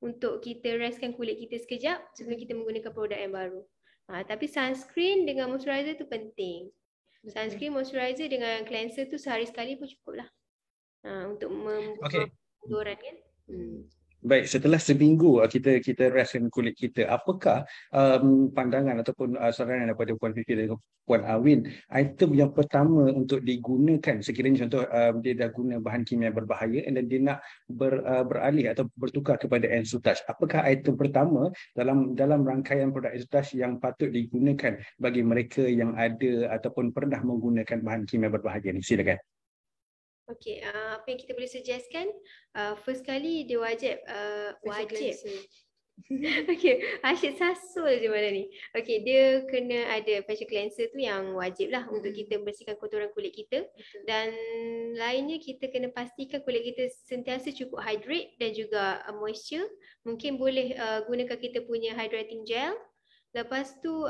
untuk kita restkan kulit kita sekejap sebelum kita menggunakan produk yang baru. Tapi sunscreen dengan moisturizer tu penting. Sunscreen, moisturizer dengan cleanser tu sehari sekali pun cukup lah. Untuk membuka kelenturan kan. Baik, setelah seminggu kita restkan kulit kita, apakah pandangan ataupun saranan daripada Puan Fifi dan Puan Awin, item yang pertama untuk digunakan sekiranya contoh dia dah guna bahan kimia berbahaya dan dia nak beralih atau bertukar kepada Ensutouch. Apakah item pertama dalam rangkaian produk Ensutouch yang patut digunakan bagi mereka yang ada ataupun pernah menggunakan bahan kimia berbahaya ni? Silakan. Okey, apa yang kita boleh suggestkan, first kali dia wajib okey, asyik sasul je mana ni. Okey, dia kena ada facial cleanser tu yang wajib lah untuk kita bersihkan kotoran kulit kita. Dan lainnya kita kena pastikan kulit kita sentiasa cukup hydrate dan juga moisture. Mungkin boleh gunakan kita punya hydrating gel. Lepas tu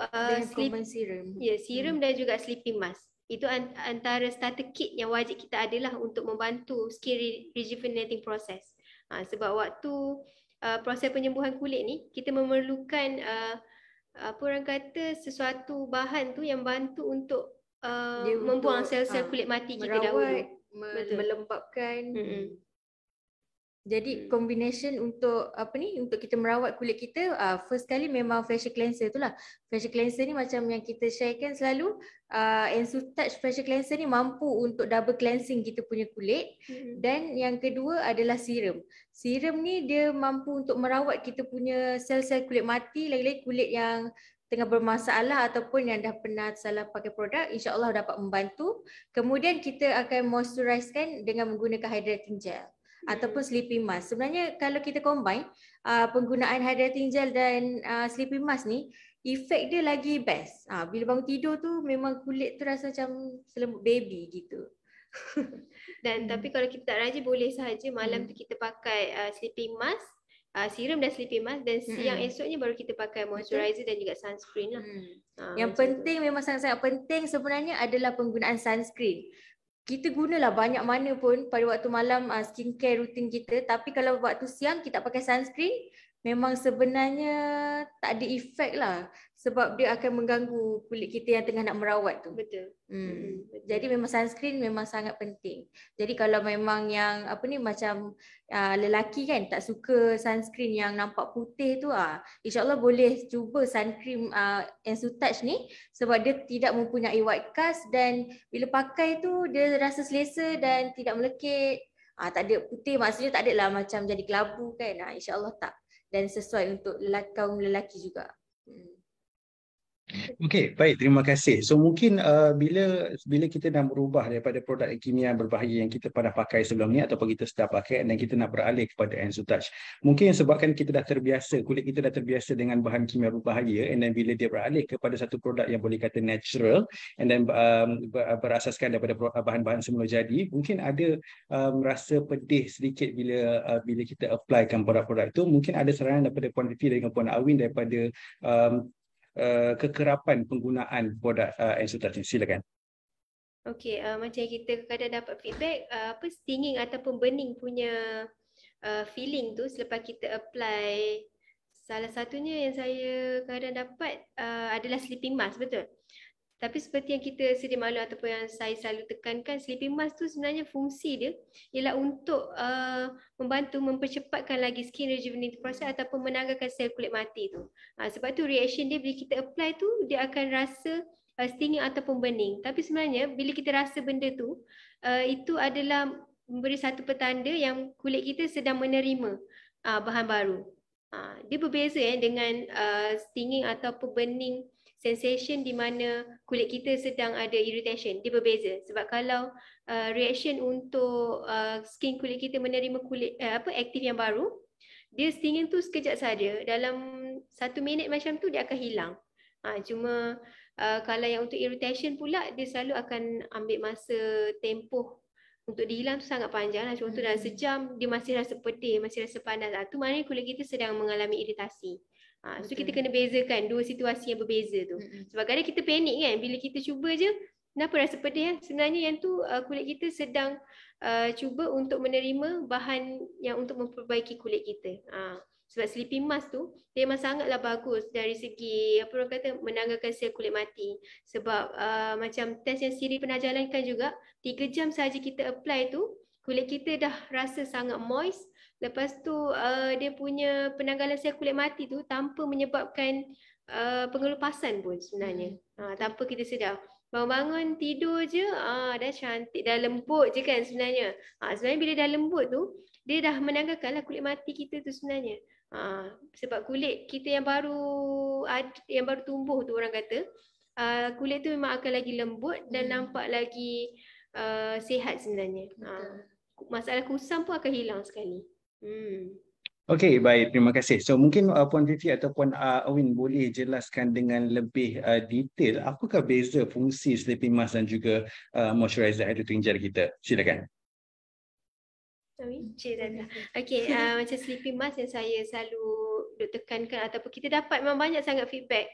serum. Ya, serum dan juga sleeping mask. Itu antara starter kit yang wajib kita adalah untuk membantu skin rejuvenating process. Sebab waktu proses penyembuhan kulit ni, kita memerlukan apa orang kata, sesuatu bahan tu yang bantu untuk membuang sel-sel kulit mati kita dahulu. Melembabkan. Jadi combination untuk untuk kita merawat kulit kita, first kali memang facial cleanser tu lah. Facial cleanser ni macam yang kita sharekan selalu, Ensutouch facial cleanser ni mampu untuk double cleansing kita punya kulit. Dan yang kedua adalah serum. Serum ni dia mampu untuk merawat kita punya sel-sel kulit mati, lagi-lagi kulit yang tengah bermasalah ataupun yang dah pernah salah pakai produk, insya-Allah dapat membantu. Kemudian kita akan moisturizekan dengan menggunakan hydrating gel ataupun sleeping mask. Sebenarnya kalau kita combine penggunaan hydrating gel dan sleeping mask ni, efek dia lagi best. Bila bangun tidur tu memang kulit tu rasa macam selembut baby gitu. Dan tapi kalau kita tak rajin, boleh sahaja malam tu kita pakai sleeping mask, serum dan sleeping mask, dan siang esoknya baru kita pakai moisturizer dan juga sunscreen lah. Yang penting memang sangat-sangat penting sebenarnya adalah penggunaan sunscreen. Kita gunalah banyak mana pun pada waktu malam skincare rutin kita, tapi kalau waktu siang kita pakai sunscreen, memang sebenarnya tak ada efek lah, sebab dia akan mengganggu kulit kita yang tengah nak merawat tu. Betul. Jadi memang sunscreen memang sangat penting. Jadi kalau memang yang macam lelaki kan tak suka sunscreen yang nampak putih tu, insya-Allah boleh cuba sunscreen Ensutouch ni, sebab dia tidak mempunyai white cast dan bila pakai tu dia rasa selesa dan tidak melekit. Tak ada putih, maksudnya tak adalah macam jadi kelabu kan. Insya-Allah tak. Dan sesuai untuk kaum lelaki juga. Okey, baik, terima kasih. So mungkin bila kita nak berubah daripada produk kimia berbahaya yang kita pernah pakai sebelum ni ataupun kita sedang pakai dan kita nak beralih kepada Ensutouch, mungkin sebabkan kita dah terbiasa, kulit kita dah terbiasa dengan bahan kimia berbahaya, and then bila dia beralih kepada satu produk yang boleh kata natural and then berasaskan daripada bahan-bahan semula jadi, mungkin ada rasa pedih sedikit bila kita applykan produk-produk itu. Mungkin ada saranan daripada Puan Fifi dan Puan Awin daripada kekerapan penggunaan produk Ensutouch. Silakan. Okey, macam kita kadang dapat feedback, stinging ataupun burning punya feeling tu selepas kita apply. Salah satunya yang saya kadang dapat adalah sleeping mask, betul? Tapi seperti yang kita sedia maklum ataupun yang saya selalu tekankan, sleeping mask tu sebenarnya fungsi dia ialah untuk membantu mempercepatkan lagi skin rejuvenating process ataupun menanggalkan sel kulit mati tu. Sebab tu reaction dia bila kita apply tu, dia akan rasa stinging ataupun burning. Tapi sebenarnya bila kita rasa benda tu, itu adalah memberi satu petanda yang kulit kita sedang menerima bahan baru. Dia berbeza dengan stinging ataupun burning sensation di mana kulit kita sedang ada irritation. Dia berbeza. Sebab kalau reaction untuk skin kulit kita menerima aktif yang baru, dia stinging tu sekejap saja. Dalam 1 minit macam tu dia akan hilang. Cuma kalau yang untuk irritation pula, dia selalu akan ambil masa tempoh untuk dihilang tu sangat panjang lah. Contoh dalam sejam dia masih rasa pedih, masih rasa panas. Tu maknanya kulit kita sedang mengalami iritasi. So kita kena bezakan dua situasi yang berbeza tu. Sebab kadang kita panik kan, bila kita cuba je, kenapa rasa pedih? Sebenarnya yang tu kulit kita sedang cuba untuk menerima bahan yang untuk memperbaiki kulit kita. Sebab sleeping mask tu dia memang sangatlah bagus dari segi apa orang kata menanggalkan sel kulit mati. Sebab macam test yang Siri pernah jalankan juga, 3 jam saja kita apply tu, kulit kita dah rasa sangat moist. Lepas tu dia punya penanggalan sel kulit mati tu tanpa menyebabkan pengelupasan pun sebenarnya. Tanpa kita sedar. Bangun-bangun tidur je dah cantik, dah lembut je kan sebenarnya. Sebenarnya bila dah lembut tu, dia dah menanggalkanlah kulit mati kita tu sebenarnya. Sebab kulit kita yang baru tumbuh tu orang kata, kulit tu memang akan lagi lembut dan nampak lagi sihat sebenarnya. Masalah kusam pun akan hilang sekali. Okey, baik. Terima kasih. So mungkin Puan Vivi atau Puan Awin boleh jelaskan dengan lebih detail apakah beza fungsi sleeping mask dan juga moisturizer hydrogen gel kita. Silakan. Okey, macam sleeping mask yang saya selalu duk tekankan ataupun kita dapat memang banyak sangat feedback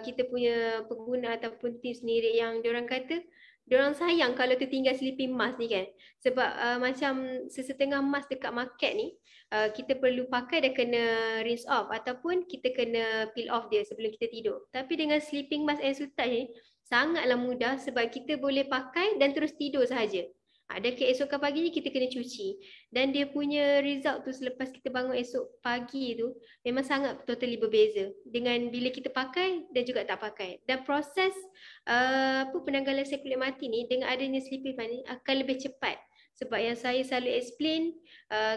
kita punya pengguna ataupun tim sendiri yang diorang kata diorang sayang kalau tertinggal sleeping mask ni kan. Sebab macam sesetengah mask dekat market ni kita perlu pakai dan kena rinse off ataupun kita kena peel off dia sebelum kita tidur. Tapi dengan sleeping mask Ensutage ni sangatlah mudah sebab kita boleh pakai dan terus tidur sahaja. Dan keesokan paginya kita kena cuci. Dan dia punya result tu selepas kita bangun esok pagi tu memang sangat totally berbeza dengan bila kita pakai dan juga tak pakai. Dan proses penanggalan sel kulit mati ni dengan adanya sleeping mask ni akan lebih cepat. Sebab yang saya selalu explain,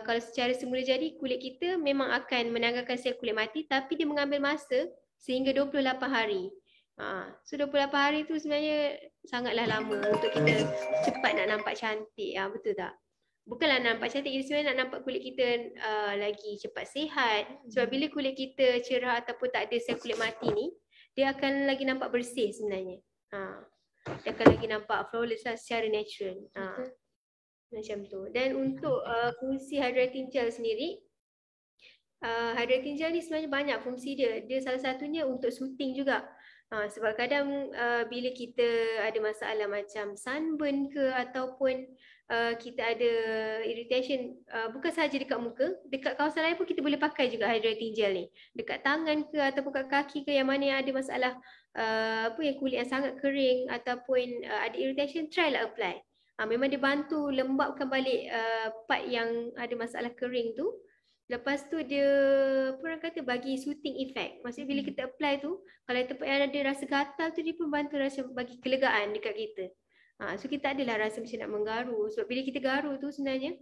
kalau secara semula jadi kulit kita memang akan menanggalkan sel kulit mati tapi dia mengambil masa sehingga 28 hari. So 28 hari tu sebenarnya sangatlah lama untuk kita cepat nak nampak cantik. Betul tak? Bukanlah nampak cantik, kita sebenarnya nak nampak kulit kita lagi cepat sihat. Sebab bila kulit kita cerah ataupun tak ada sel kulit mati ni, dia akan lagi nampak bersih sebenarnya. Dia akan lagi nampak flawless lah secara natural. Macam tu. Dan untuk fungsi hydrating gel sendiri, hydrating gel ni sebenarnya banyak fungsi dia. Dia salah satunya untuk soothing juga. Sebab kadang bila kita ada masalah macam sunburn ke ataupun kita ada irritation bukan sahaja dekat muka, dekat kawasan lain pun kita boleh pakai juga hydrating gel ni. Dekat tangan ke ataupun kat kaki ke yang mana yang ada masalah yang kulit yang sangat kering ataupun ada irritation, try lah apply. Memang dia bantu lembapkan balik part yang ada masalah kering tu. Lepas tu dia orang kata bagi soothing effect. Maksudnya bila kita apply tu, kalau tempat yang ada rasa gatal tu dia pun bantu rasa bagi kelegaan dekat kita. So kita adalah rasa macam nak menggaru. Sebab bila kita garu tu sebenarnya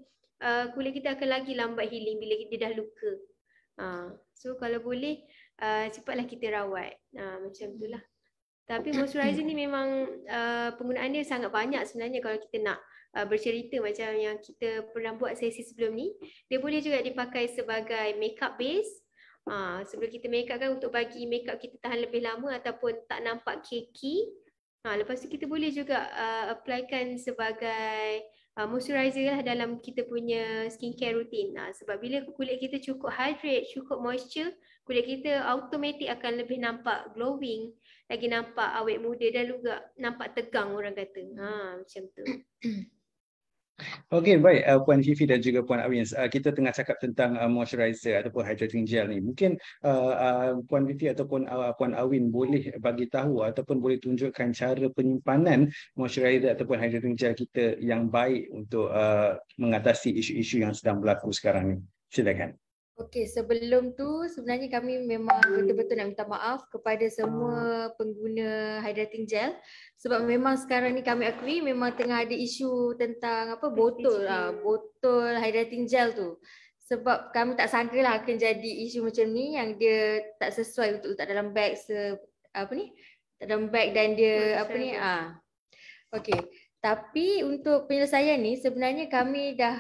kulit kita akan lagi lambat healing bila dia dah luka. So kalau boleh cepatlah kita rawat. Macam itulah. Tapi moisturizer ni memang penggunaan dia sangat banyak sebenarnya kalau kita nak bercerita macam yang kita pernah buat sesi sebelum ni. Dia boleh juga dipakai sebagai makeup base. Sebelum kita makeup kan untuk bagi makeup kita tahan lebih lama ataupun tak nampak cakey. Lepas tu kita boleh juga applykan sebagai moisturizer lah dalam kita punya skincare routine. Sebab bila kulit kita cukup hydrate, cukup moisture, kulit kita automatic akan lebih nampak glowing, lagi nampak awet muda dan juga nampak tegang orang kata. Macam tu. Okey, baik Puan Vivi dan juga Puan Awin. Kita tengah cakap tentang moisturizer ataupun hydrating gel ni. Mungkin Puan Vivi ataupun Puan Awin boleh bagi tahu ataupun boleh tunjukkan cara penyimpanan moisturizer ataupun hydrating gel kita yang baik untuk mengatasi isu-isu yang sedang berlaku sekarang ni. Silakan. Okey, sebelum tu sebenarnya kami memang betul-betul nak minta maaf kepada semua pengguna hydrating gel sebab memang sekarang ni kami akui memang tengah ada isu tentang botol hydrating gel tu. Sebab kami tak sangka lah akan jadi isu macam ni yang dia tak sesuai untuk letak dalam beg dalam beg dan dia Okey. Tapi untuk penyelesaian ni sebenarnya kami dah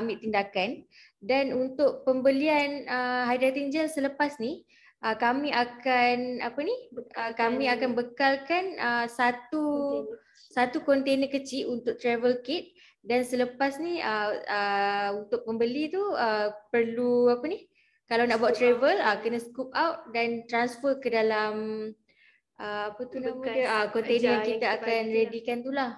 ambil tindakan dan untuk pembelian hydrating gel selepas ni kami akan bekalkan satu kontainer kecil untuk travel kit dan selepas ni untuk pembeli tu perlu kalau nak buat travel kena scoop out dan transfer ke dalam kontainer yang kita akan readykan tu lah.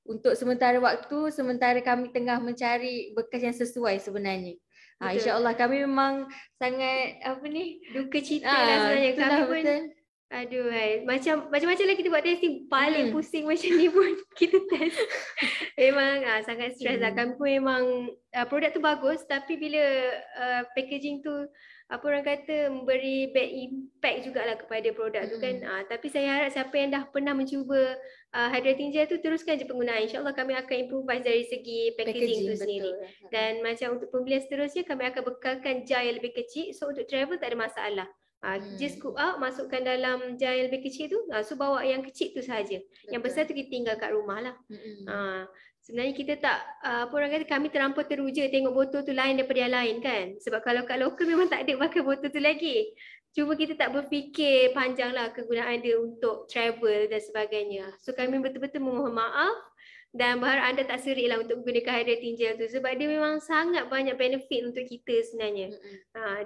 Untuk sementara waktu, sementara kami tengah mencari bekas yang sesuai sebenarnya. Betul. InsyaAllah kami memang sangat apa ni? Duka cita lah sebenarnya. Itulah, Kami pun betul. aduh macam-macam lah kita buat testing. Paling pusing macam ni pun kita test. Memang sangat stres lah. Kami pun memang produk tu bagus, tapi bila packaging tu apa orang kata memberi bad impact jugalah kepada produk tu kan. Tapi saya harap siapa yang dah pernah mencuba hydrating gel tu teruskan je penggunaan. InsyaAllah kami akan improvise dari segi packaging tu sendiri. Dan macam untuk pembelian seterusnya kami akan bekalkan jar yang lebih kecil. So untuk travel tak ada masalah. Just scoop out, masukkan dalam jar yang lebih kecil tu. So bawa yang kecil tu sahaja. Yang besar tu kita tinggal kat rumah lah. Sebenarnya kita tak, apa orang kata, kami terlampau teruja tengok botol tu lain daripada yang lain kan. Sebab kalau kat lokal memang tak ada pakai botol tu lagi. Cuma kita tak berfikir panjang lah kegunaan dia untuk travel dan sebagainya. So kami betul-betul memohon maaf dan berharap anda tak serik lah untuk menggunakan hydrating gel tu. Sebab dia memang sangat banyak benefit untuk kita sebenarnya.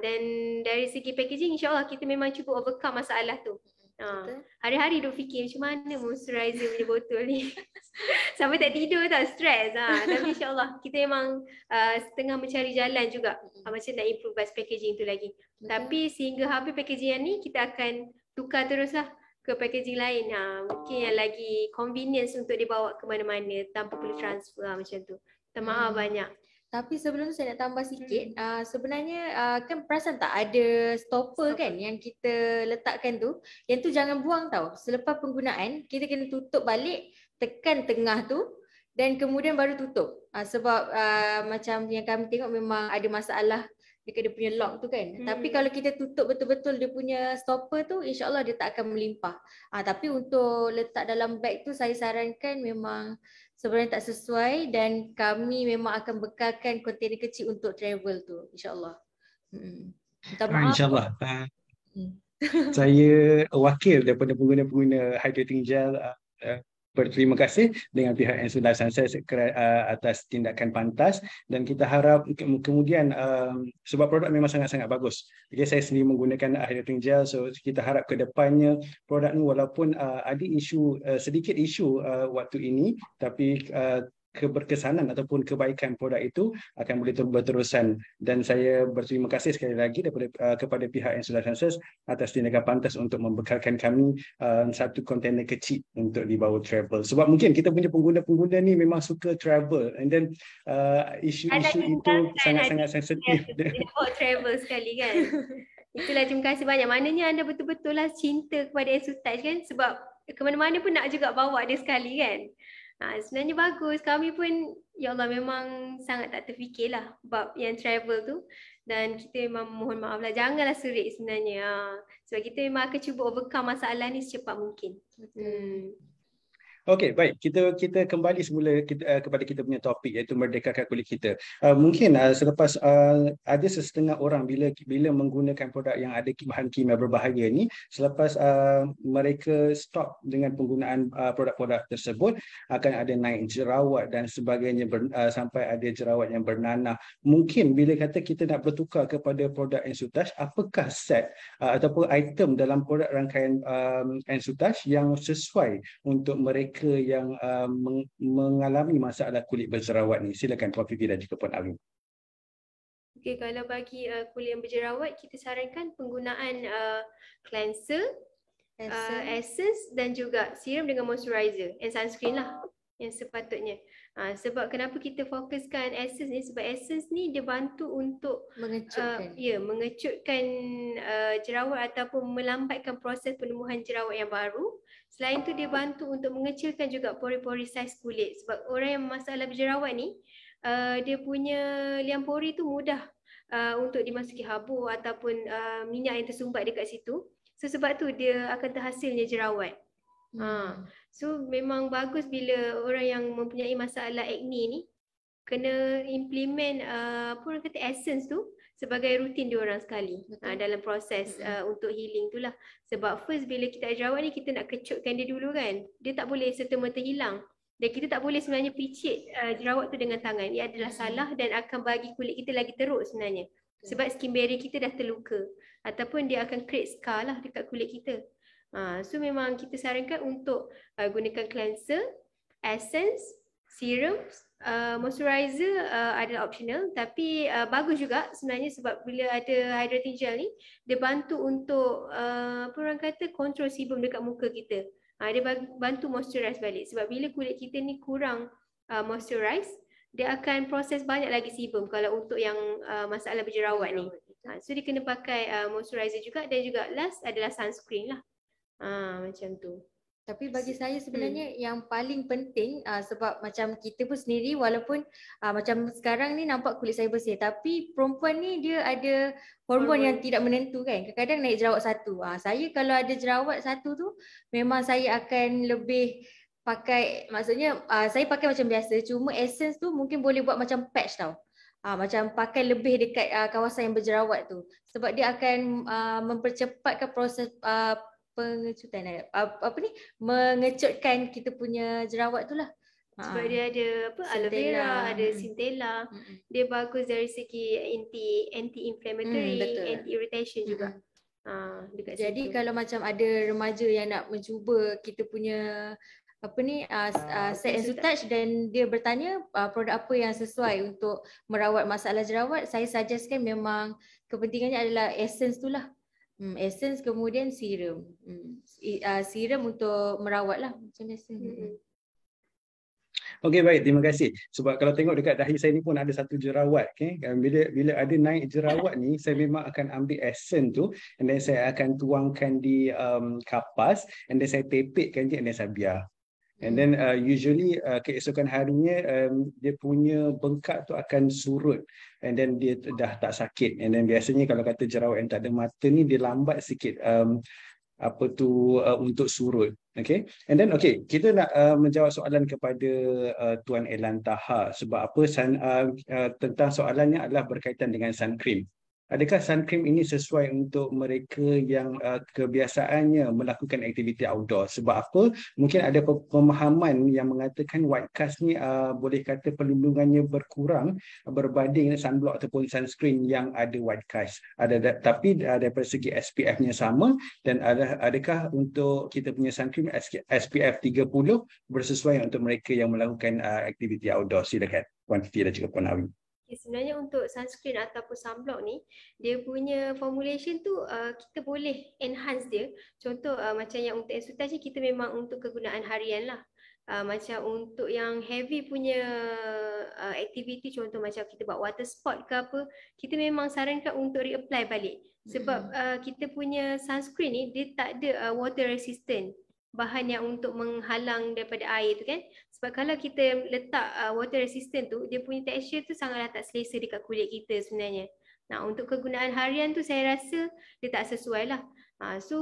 Dan dari segi packaging, insyaAllah kita memang cuba overcome masalah tu. Hari-hari duk fikir macam mana moisturizer punya botol ni. Sampai tak tidur tau, stres. Tapi insyaAllah kita memang setengah mencari jalan juga macam nak improvise packaging tu lagi. Tapi sehingga habis packaging yang ni, kita akan tukar terus lah ke packaging lain. Mungkin yang lagi convenience untuk dibawa ke mana-mana tanpa perlu transfer macam tu. Minta maaf banyak. Tapi sebelum tu saya nak tambah sikit, sebenarnya kan perasan tak ada stopper kan yang kita letakkan tu, yang tu jangan buang tau. Selepas penggunaan kita kena tutup balik, tekan tengah tu dan kemudian baru tutup. Sebab macam yang kami tengok memang ada masalah dekat dia punya lock tu kan. Tapi kalau kita tutup betul-betul dia punya stopper tu, insyaAllah dia tak akan melimpah. Tapi untuk letak dalam beg tu saya sarankan memang sebenarnya tak sesuai dan kami memang akan bekalkan kontainer kecil untuk travel tu, insyaAllah. Minta maaf. InsyaAllah. Saya wakil daripada pengguna-pengguna hydrating gel berterima kasih dengan pihak Ensur Life Sciences atas tindakan pantas dan kita harap kemudian sebab produk memang sangat-sangat bagus. Okay, saya sendiri menggunakan hydrating gel, so kita harap ke depannya produk ni walaupun ada isu sedikit isu waktu ini, tapi keberkesanan ataupun kebaikan produk itu akan boleh berterusan. Dan saya berterima kasih sekali lagi kepada pihak Ensur Life Sciences atas tindakan pantas untuk membekalkan kami satu kontainer kecil untuk dibawa travel. Sebab mungkin kita punya pengguna-pengguna ni memang suka travel, and then isu-isu itu sangat-sangat sensitif. Bawa travel sekali kan. Itulah, terima kasih banyak. Maknanya anda betul-betul lah cinta kepada Ensur Touch kan, sebab ke mana-mana pun nak juga bawa dia sekali kan. Sebenarnya bagus. Kami pun ya Allah memang sangat tak terfikirlah bab yang travel tu, dan kita memang mohon maaf lah, janganlah serik sebenarnya. Sebab kita memang akan cuba overcome masalah ni secepat mungkin. Okey, baik. Kita kembali semula kepada kita punya topik, iaitu merdekakan kulit kita. Mungkin selepas ada setengah orang bila menggunakan produk yang ada bahan kimia berbahaya ni, selepas mereka stop dengan penggunaan produk-produk tersebut, akan ada naik jerawat dan sebagainya, sampai ada jerawat yang bernanah. Mungkin bila kata kita nak bertukar kepada produk Ensur Touch, apakah set ataupun item dalam produk rangkaian Ensur Touch yang sesuai untuk mereka yang mengalami masalah kulit berjerawat ni? Silakan Puan Fifi dan juga Puan Awi. Okey, kalau bagi kulit yang berjerawat, kita sarankan penggunaan cleanser, essence dan juga serum dengan moisturizer and sunscreen lah yang sepatutnya. Sebab kenapa kita fokuskan essence ni, sebab essence ni dia bantu untuk mengecutkan jerawat ataupun melambatkan proses penumbuhan jerawat yang baru. Selain tu dia bantu untuk mengecilkan juga pori-pori saiz kulit. Sebab orang yang masalah berjerawat ni, dia punya liang pori tu mudah untuk dimasuki habuk ataupun minyak yang tersumbat dekat situ. So sebab tu dia akan terhasilnya jerawat. So memang bagus bila orang yang mempunyai masalah acne ni kena implement apa orang kata essence tu sebagai rutin diorang sekali dalam proses untuk healing tu lah. Sebab first bila kita ada jerawat ni, kita nak kecutkan dia dulu kan. Dia tak boleh serta-merta hilang. Dan kita tak boleh sebenarnya picit jerawat tu dengan tangan. Ia adalah salah dan akan bagi kulit kita lagi teruk sebenarnya. Sebab skin barrier kita dah terluka. Ataupun dia akan create scar lah dekat kulit kita. So memang kita sarankan untuk gunakan cleanser, essence, serum moisturizer adalah optional, tapi bagus juga sebenarnya sebab bila ada hydrating gel ni dia bantu untuk apa orang kata kontrol sebum dekat muka kita. Dia bantu moisturize balik sebab bila kulit kita ni kurang moisturize, dia akan proses banyak lagi sebum kalau untuk yang masalah berjerawat ni. So dia kena pakai moisturizer juga, dan juga last adalah sunscreen lah. Macam tu. Tapi bagi saya sebenarnya yang paling penting sebab macam kita pun sendiri walaupun macam sekarang ni nampak kulit saya bersih, tapi perempuan ni dia ada hormon yang tidak menentu kan. Kadang-kadang naik jerawat satu. Saya kalau ada jerawat satu tu memang saya akan lebih pakai, maksudnya saya pakai macam biasa, cuma essence tu mungkin boleh buat macam patch tau. Macam pakai lebih dekat kawasan yang berjerawat tu sebab dia akan mempercepatkan proses pengecutan mengecutkan kita punya jerawat tu lah. Sebab dia ada aloe vera, ada centella. Dia bagus dari segi anti-inflammatory, anti-irritation juga. Jadi kalau macam ada remaja yang nak mencuba kita punya set Ensutouch dan dia bertanya produk apa yang sesuai untuk merawat masalah jerawat, saya suggestkan memang kepentingannya adalah essence tu lah. Essence kemudian serum. Serum untuk merawat lah macam biasa. Okey, baik, terima kasih. Sebab kalau tengok dekat dahi saya ni pun ada satu jerawat, okay? Bila ada naik jerawat ni, saya memang akan ambil essence tu and then saya akan tuangkan di kapas and then saya tepekkan je and then saya biar. And then usually keesokan harinya dia punya bengkak tu akan surut and then dia dah tak sakit. And then biasanya kalau kata jerawat yang tak ada mata ni dia lambat sikit untuk surut. Okay. And then kita nak menjawab soalan kepada Tuan Elan Taha sebab apa tentang soalannya adalah berkaitan dengan sun cream. Adakah sun cream ini sesuai untuk mereka yang kebiasaannya melakukan aktiviti outdoor? Sebab apa? Mungkin ada pemahaman yang mengatakan white cast ni boleh kata perlindungannya berkurang berbanding sunblock ataupun sunscreen yang ada white cast. Tapi daripada segi SPF-nya sama, dan adakah untuk kita punya sun cream SPF 30 bersesuaian untuk mereka yang melakukan aktiviti outdoor? Silakan Puan Fifi dan juga Puan Awi. Sebenarnya untuk sunscreen ataupun sunblock ni, dia punya formulation tu kita boleh enhance dia. Contoh macam yang untuk Ensutouch ni kita memang untuk kegunaan harian lah. Macam untuk yang heavy punya aktiviti, contoh macam kita buat water sport ke apa, kita memang sarankan untuk reapply balik. Sebab kita punya sunscreen ni dia tak ada water resistant, bahan yang untuk menghalang daripada air tu kan. Sebab kalau kita letak water resistant tu, dia punya texture tu sangatlah tak selesa dekat kulit kita sebenarnya. Untuk kegunaan harian tu saya rasa dia tak sesuai lah. So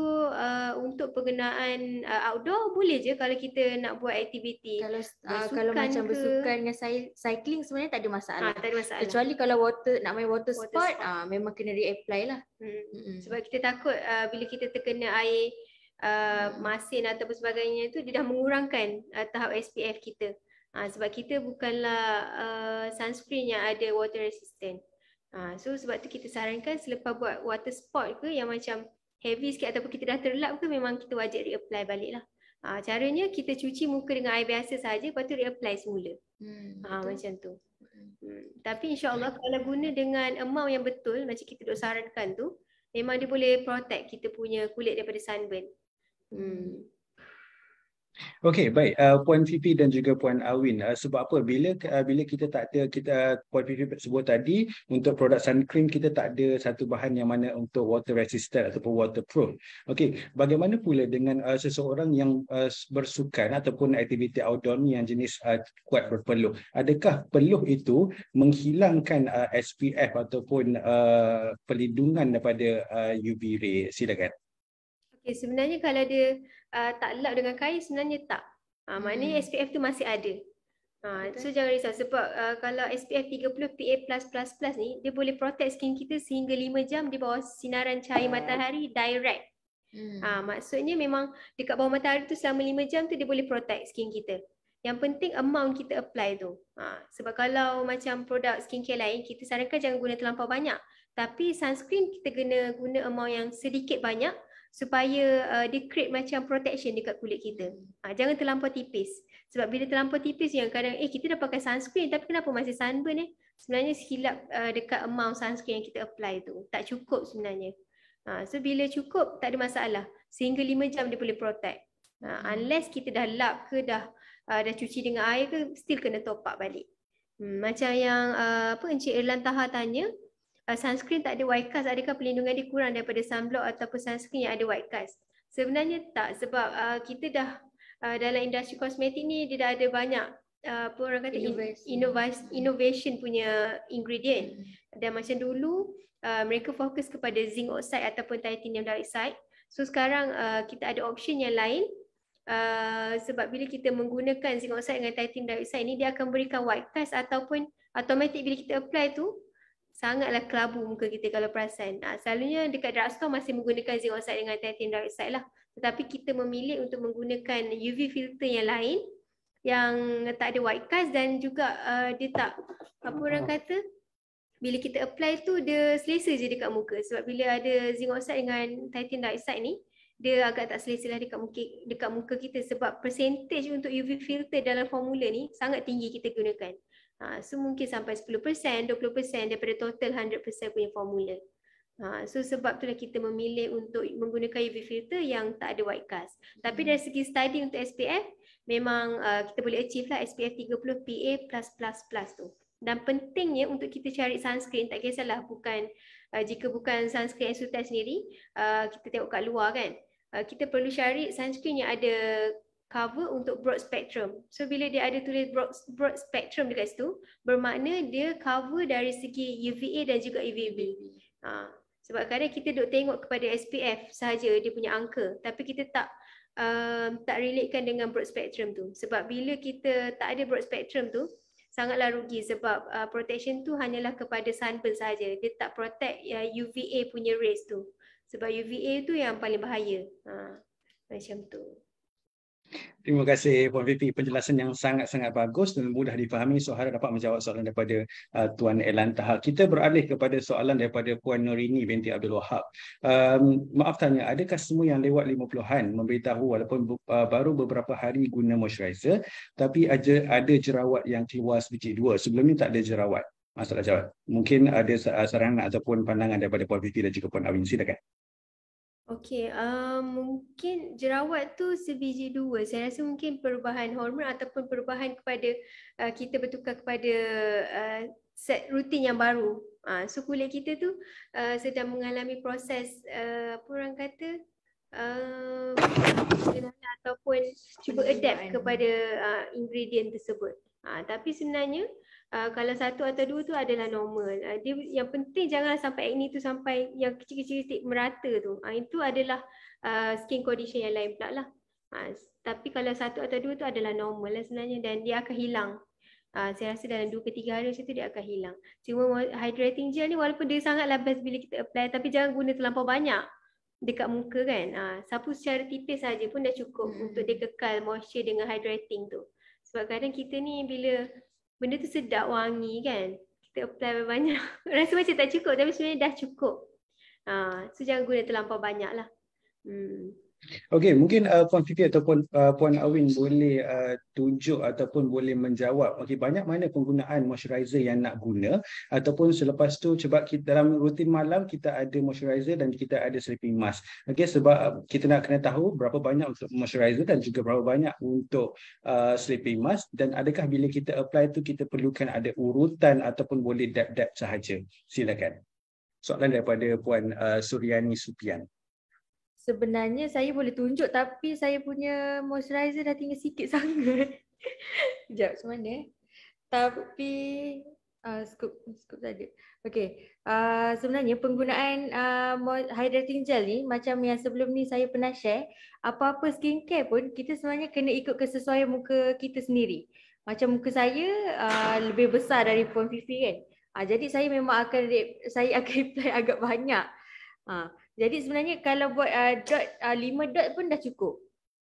untuk penggunaan outdoor boleh je kalau kita nak buat aktiviti. Kalau macam bersukan dengan cycling sebenarnya tak ada masalah. Tak ada masalah. Kecuali kalau nak main water sport. Memang kena reapply lah. Sebab kita takut bila kita terkena air masin ataupun sebagainya tu, dia dah mengurangkan tahap SPF kita. Sebab kita bukanlah sunscreen yang ada water resistant. So sebab tu kita sarankan selepas buat water sport ke yang macam heavy sikit ataupun kita dah terlap ke, memang kita wajib reapply balik lah. Caranya kita cuci muka dengan air biasa saja, lepas tu reapply semula. Macam tu. Tapi insyaAllah kalau guna dengan amount yang betul macam kita duk sarankan tu, memang dia boleh protect kita punya kulit daripada sunburn. Okey, baik. Puan Fifi dan juga Puan Awin, sebab apa? Bila kita tak ada, Puan Fifi sebut tadi, untuk produk sun cream kita tak ada satu bahan yang mana untuk water resistant ataupun waterproof. Okey, bagaimana pula dengan seseorang yang bersukan ataupun aktiviti outdoor ni yang jenis kuat berpeluh? Adakah peluh itu menghilangkan SPF ataupun perlindungan daripada UV ray? Silakan. Okay, sebenarnya kalau dia tak lap dengan kain, sebenarnya tak. Maknanya SPF tu masih ada. So jangan risau sebab kalau SPF 30 PA+++ ni, dia boleh protect skin kita sehingga 5 jam di bawah sinaran cahaya matahari direct. Maksudnya memang dekat bawah matahari tu selama 5 jam tu dia boleh protect skin kita. Yang penting amount kita apply tu. Sebab kalau macam produk skincare lain, kita sarankan jangan guna terlampau banyak. Tapi sunscreen kita kena guna amount yang sedikit banyak supaya dia create macam protection dekat kulit kita. Jangan terlampau tipis. Sebab bila terlampau tipis yang kadang kita dah pakai sunscreen tapi kenapa masih sunburn Sebenarnya silap dekat amount sunscreen yang kita apply tu. Tak cukup sebenarnya. So bila cukup tak ada masalah. Sehingga 5 jam dia boleh protect. Unless kita dah lap ke dah cuci dengan air ke, still kena top up balik. Macam yang Encik Erlan Taha tanya, sunscreen tak ada white cast, adakah perlindungan dia kurang daripada sunblock ataupun sunscreen yang ada white cast? Sebenarnya tak, sebab kita dah dalam industri kosmetik ni dia dah ada banyak apa orang kata innovation punya ingredient. Dan macam dulu mereka fokus kepada zinc oxide ataupun titanium dioxide. So sekarang kita ada option yang lain. Sebab bila kita menggunakan zinc oxide dengan titanium dioxide ni, dia akan berikan white cast ataupun automatic bila kita apply tu sangatlah kelabu muka kita kalau perasan. Selalunya dekat drugstore masih menggunakan zinc oxide dengan titanium dioxide lah. Tetapi kita memilih untuk menggunakan UV filter yang lain yang tak ada white cast dan juga dia tak apa orang kata bila kita apply tu dia selesa je dekat muka. Sebab bila ada zinc oxide dengan titanium dioxide ni, dia agak tak selesa lah dekat muka kita sebab percentage untuk UV filter dalam formula ni sangat tinggi kita gunakan. So mungkin sampai 10%, 20% daripada total 100% punya formula. So sebab itulah kita memilih untuk menggunakan UV filter yang tak ada white cast. Tapi dari segi study untuk SPF, memang kita boleh achieve lah SPF 30 PA+++ tu. Dan pentingnya untuk kita cari sunscreen, tak kisahlah jika bukan sunscreen Ensuite sendiri, kita tengok kat luar kan. Kita perlu cari sunscreen yang ada cover untuk broad spectrum. So bila dia ada tulis broad spectrum dekat situ, bermakna dia cover dari segi UVA dan juga UVB. Sebab kadang kita duk tengok kepada SPF sahaja dia punya angka, tapi kita tak relatekan dengan broad spectrum tu. Sebab bila kita tak ada broad spectrum tu, sangatlah rugi sebab protection tu hanyalah kepada sunburn saja. Dia tak protect UVA punya rays tu. Sebab UVA tu yang paling bahaya. Macam tu. Terima kasih Puan VP, penjelasan yang sangat-sangat bagus dan mudah difahami. So harap dapat menjawab soalan daripada Tuan Erlan Taha. Kita beralih kepada soalan daripada Puan Nurini binti Abdul Wahab. Maaf tanya, adakah semua yang lewat 50-an memberitahu walaupun baru beberapa hari guna moisturizer tapi ada jerawat yang keluar sebiji 2? Sebelum ni tak ada jerawat. Masalah jawab. Mungkin ada sarangan ataupun pandangan daripada Puan VP dan juga Puan Awin. Silakan. Okey, mungkin jerawat tu sebiji 2. Saya rasa mungkin perubahan hormon ataupun perubahan kepada kita bertukar kepada set rutin yang baru. So kulit kita tu sedang mengalami proses apa orang kata ataupun cuba adapt kepada ingredient tersebut. Tapi sebenarnya kalau 1 atau 2 tu adalah normal. Dia yang penting janganlah sampai acne tu sampai yang kecil-kecil merata tu. Itu adalah skin condition yang lain pula lah. Tapi kalau 1 atau 2 tu adalah normal lah sebenarnya dan dia akan hilang. Saya rasa dalam 2 ke 3 hari macam tu dia akan hilang. Cuma hydrating gel ni walaupun dia sangatlah best bila kita apply, tapi jangan guna terlampau banyak dekat muka kan. Sapu secara tipis saja pun dah cukup untuk dia kekal moisture dengan hydrating tu. Sebab kadang kita ni bila benda tu sedap, wangi kan, kita apply banyak rasa macam tak cukup tapi sebenarnya dah cukup. So jangan guna terlampau banyak lah. Okey, mungkin Puan Fifi ataupun Puan Awin boleh tunjuk ataupun boleh menjawab banyak mana penggunaan moisturizer yang nak guna, ataupun selepas tu sebab kita dalam rutin malam kita ada moisturizer dan kita ada sleeping mask. Okey, sebab kita nak kena tahu berapa banyak untuk moisturizer dan juga berapa banyak untuk sleeping mask, dan adakah bila kita apply tu kita perlukan ada urutan ataupun boleh dab-dab sahaja. Silakan. Soalan daripada Puan Suryani Supian. Sebenarnya saya boleh tunjuk tapi saya punya moisturizer dah tinggal sikit sangat. Sekejap, macam mana? Tapi scoop saja. Okey. Sebenarnya penggunaan hydrating gel ni macam yang sebelum ni saya pernah share, apa-apa skincare pun kita sebenarnya kena ikut kesesuaian muka kita sendiri. Macam muka saya lebih besar dari Puan Fifi kan. Jadi saya memang akan apply agak banyak. Jadi sebenarnya kalau buat 5 dot pun dah cukup.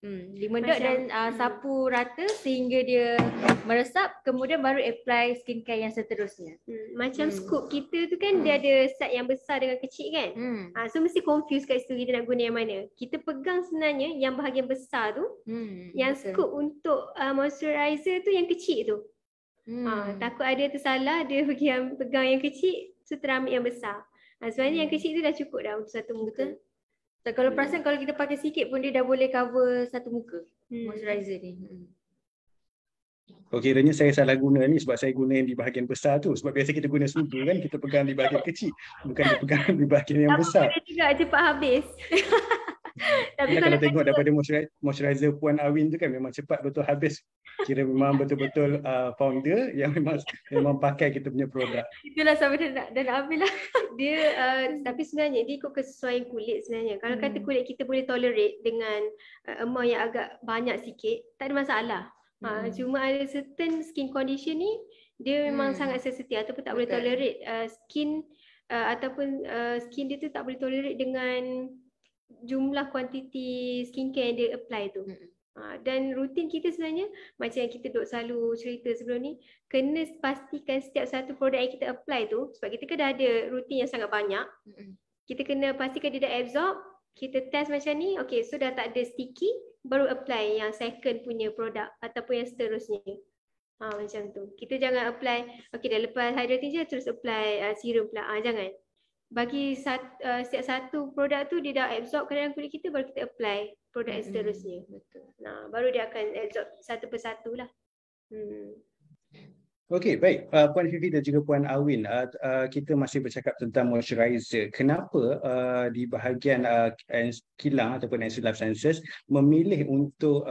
5 dot dan sapu rata sehingga dia meresap, kemudian baru apply skincare yang seterusnya. Macam scoop kita tu kan dia ada set yang besar dengan kecil kan. So mesti confuse kat situ kita nak guna yang mana. Kita pegang sebenarnya yang bahagian besar tu, yang scoop untuk moisturizer tu yang kecil tu. Takut ada tersalah dia pegang yang kecil, so terambil yang besar. Sebenarnya yang kecil tu dah cukup dah untuk satu muka. So, kalau perasan kalau kita pakai sikit pun dia dah boleh cover satu muka moisturizer ni. Okey, kiranya saya salah guna ni sebab saya guna yang di bahagian besar tu. Sebab biasa kita guna sudu kan, kita pegang di bahagian kecil, bukan dipegang di bahagian yang besar. Boleh juga cepat habis. Tapi kalau tengok daripada moisturizer Puan Awin tu kan memang cepat betul habis. Kira memang betul-betul founder yang memang pakai kita punya produk. Itulah sampai dah nak habis lah. Dia tapi sebenarnya dia ikut kesesuaian kulit sebenarnya. Kalau kata kulit kita boleh tolerate dengan amount yang agak banyak sikit, tak ada masalah. Cuma ada certain skin condition ni dia memang sangat sensitif ataupun tak boleh tolerate skin skin dia tu tak boleh tolerate dengan jumlah kuantiti skincare yang dia apply tu. Dan rutin kita sebenarnya macam yang kita duk selalu cerita sebelum ni, kena pastikan setiap satu produk yang kita apply tu, sebab kita kan dah ada rutin yang sangat banyak, kita kena pastikan dia dah absorb, kita test macam ni, okay, so dah tak ada sticky, baru apply yang second punya produk ataupun yang seterusnya. Macam tu. Kita jangan apply, okay dah lepas hydrating gel terus apply serum pula. Jangan. Bagi setiap satu produk tu dia dah absorb ke dalam kulit kita, baru kita apply produk yang seterusnya. Betul. Baru dia akan absorb satu persatu lah. Okey, baik. Puan Fifi dan juga Puan Awin, kita masih bercakap tentang moisturizer. Kenapa di bahagian kilang ataupun Ensu Life Sciences memilih untuk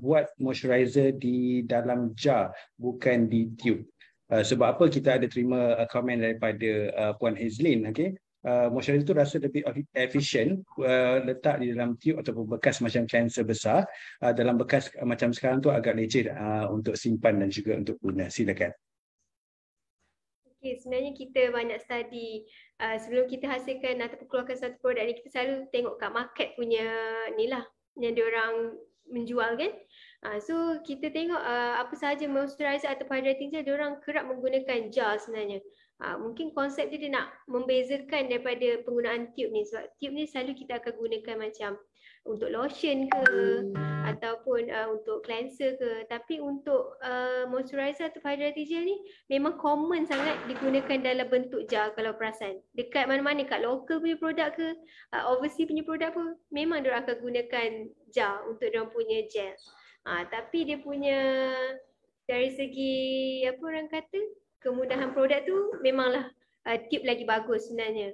buat moisturizer di dalam jar, bukan di tube? Sebab apa kita ada terima komen daripada Puan Hazlin, okay? Moisturizer itu rasa lebih efisien letak di dalam tube ataupun bekas macam cleanser besar. Dalam bekas macam sekarang tu agak leceh untuk simpan dan juga untuk guna. Silakan. Okay, sebenarnya kita banyak study sebelum kita hasilkan ataupun keluarkan satu produk ni, kita selalu tengok kat market punya ni lah yang diorang menjual kan. So kita tengok apa sahaja moisturizer atau hydrating gel diorang kerap menggunakan jar sebenarnya. Mungkin konsep dia nak membezakan daripada penggunaan tube ni, sebab tube ni selalu kita akan gunakan macam untuk lotion ke ataupun untuk cleanser ke, tapi untuk moisturizer atau hydrating gel ni memang common sangat digunakan dalam bentuk jar. Kalau perasan dekat mana-mana, kat local punya produk ke overseas punya produk pun memang diorang akan gunakan jar untuk diorang punya gel. Tapi dia punya dari segi apa orang kata kemudahan produk tu memanglah tube lagi bagus sebenarnya.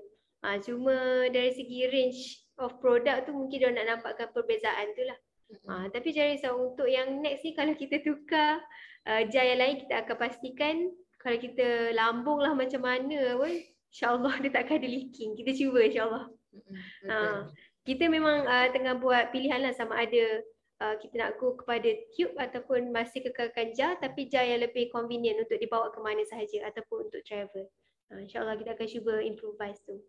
Cuma dari segi range of produk tu mungkin dia nak nampakkan perbezaan tu lah. Tapi jangan risau, untuk yang next ni kalau kita tukar jar yang lain, kita akan pastikan kalau kita lambung lah macam mana pun, insyaAllah dia takkan ada leaking. Kita cuba insyaAllah. Kita memang tengah buat pilihan lah sama ada kita nak go kepada tube ataupun masih kekalkan jar, tapi jar yang lebih convenient untuk dibawa ke mana sahaja ataupun untuk travel. InsyaAllah kita akan cuba improvise tu.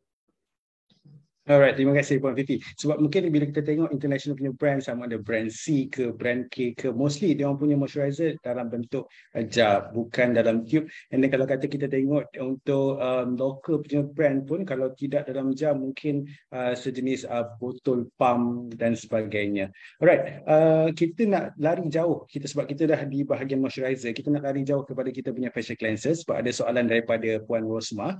Alright, terima kasih Puan Fifi. Sebab mungkin bila kita tengok international punya brand, sama ada brand C ke brand K ke, mostly dia orang punya moisturizer dalam bentuk jar, bukan dalam tube. And then kalau kata kita tengok untuk local punya brand pun, kalau tidak dalam jar mungkin sejenis botol pump dan sebagainya. Alright, kita nak lari jauh, sebab kita dah di bahagian moisturizer, kita nak lari jauh kepada kita punya facial cleanser sebab ada soalan daripada Puan Rosmah.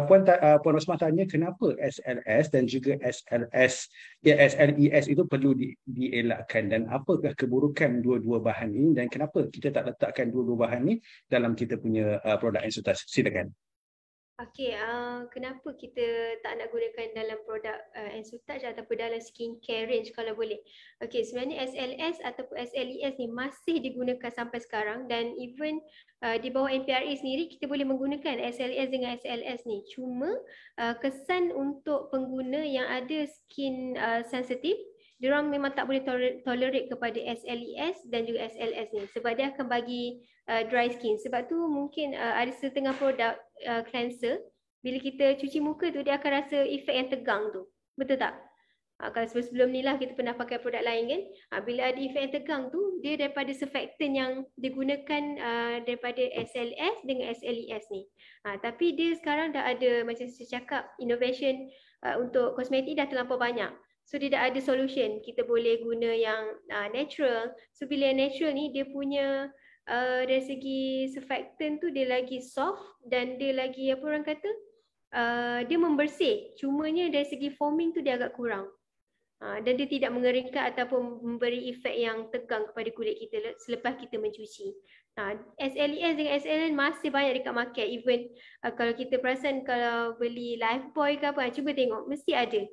Puan Rosmah tanya kenapa SLS dan juga SLES itu perlu dielakkan, dan apakah keburukan dua-dua bahan ini dan kenapa kita tak letakkan dua-dua bahan ini dalam kita punya produk Ensutas. Silakan. Okey, kenapa kita tak nak gunakan dalam produk Ensutouch ataupun dalam skincare range kalau boleh? Okey, sebenarnya SLS ataupun SLES ni masih digunakan sampai sekarang, dan even di bawah NPRA sendiri kita boleh menggunakan SLS dengan SLS ni. Cuma kesan untuk pengguna yang ada skin sensitif, diorang memang tak boleh tolerate kepada SLES dan juga SLS ni sebab dia akan bagi dry skin. Sebab tu mungkin ada setengah produk cleanser, bila kita cuci muka tu dia akan rasa efek yang tegang tu. Betul tak? Kalau sebelum ni lah kita pernah pakai produk lain kan, bila ada efek yang tegang tu, dia daripada surfactant yang digunakan daripada SLS dengan SLES ni. Tapi dia sekarang dah ada, macam saya cakap, innovation untuk kosmetik dah terlampau banyak. So dia dah ada solution, kita boleh guna yang natural. So bila yang natural ni dia punya dari segi surfactant tu dia lagi soft dan dia lagi apa orang kata, dia membersih. Cumanya dari segi foaming tu dia agak kurang. Dan dia tidak mengeringkan ataupun memberi efek yang tegang kepada kulit kita selepas kita mencuci. SLES dengan SLN masih banyak dekat market. Even kalau kita perasan kalau beli Lifebuoy ke apa, cuba tengok mesti ada.